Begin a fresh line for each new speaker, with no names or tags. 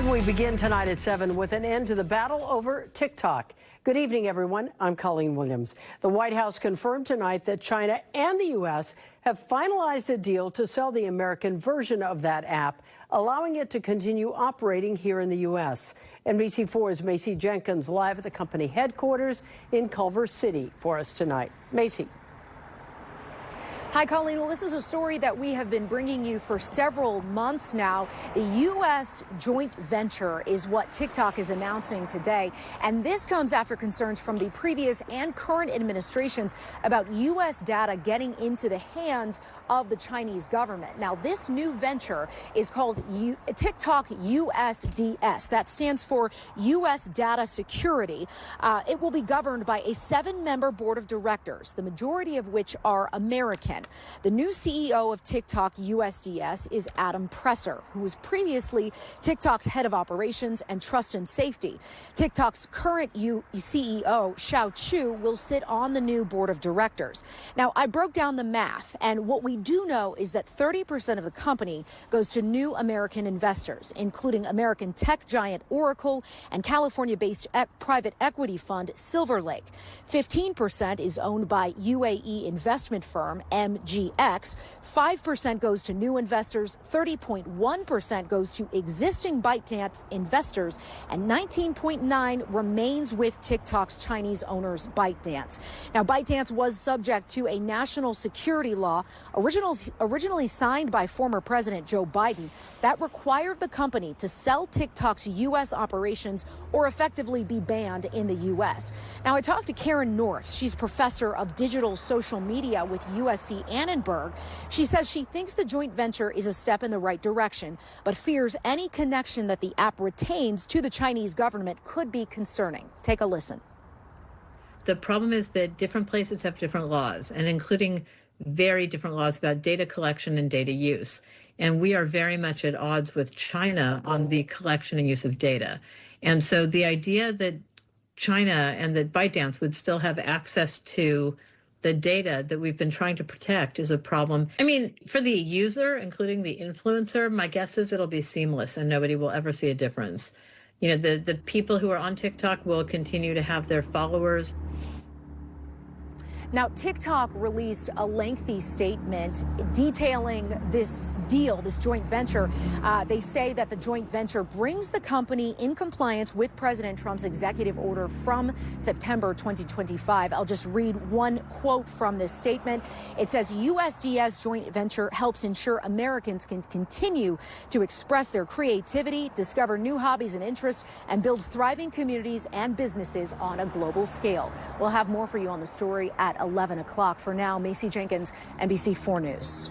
We begin tonight at 7 with an end to the battle over TikTok. Good evening, everyone. I'm Colleen Williams. The White House confirmed tonight that China and the U.S. have finalized a deal to sell the American version of that app, allowing it to continue operating here in the U.S. NBC4's Macy Jenkins live at the company headquarters in Culver City for us tonight. Macy.
Hi, Colleen. Well, this is a story that we have been bringing you for several months now. The U.S. joint venture is what TikTok is announcing today. And this comes after concerns from the previous and current administrations about U.S. data getting into the hands of the Chinese government. Now, this new venture is called TikTok USDS. That stands for U.S. Data Security. It will be governed by a 7-member board of directors, the majority of which are American. The new CEO of TikTok USDS is Adam Presser, who was previously TikTok's head of operations and trust and safety. TikTok's current CEO, Xiao Chu, will sit on the new board of directors. Now, I broke down the math, and what we do know is that 30% of the company goes to new American investors, including American tech giant Oracle and California-based private equity fund Silver Lake. 15% is owned by UAE investment firm MGX, 5% goes to new investors, 30.1% goes to existing ByteDance investors, and 19.9% remains with TikTok's Chinese owners, ByteDance. Now, ByteDance was subject to a national security law originally signed by former President Joe Biden that required the company to sell TikTok's U.S. operations or effectively be banned in the U.S. Now, I talked to Karen North. She's professor of digital social media with USC Annenberg. She says she thinks the joint venture is a step in the right direction, but fears any connection that the app retains to the Chinese government could be concerning. Take a listen.
The problem is that different places have different laws, and including very different laws about data collection and data use. And we are very much at odds with China on the collection and use of data. And so the idea that China and that ByteDance would still have access to the data that we've been trying to protect is a problem. I mean, for the user, including the influencer, my guess is it'll be seamless and nobody will ever see a difference. You know, the people who are on TikTok will continue to have their followers.
Now, TikTok released a lengthy statement detailing this deal, this joint venture. They say that the joint venture brings the company in compliance with President Trump's executive order from September 2025. I'll just read one quote from this statement. It says, USDS joint venture helps ensure Americans can continue to express their creativity, discover new hobbies and interests, and build thriving communities and businesses on a global scale. We'll have more for you on the story at 11 o'clock. For now, Macy Jenkins, NBC4 News.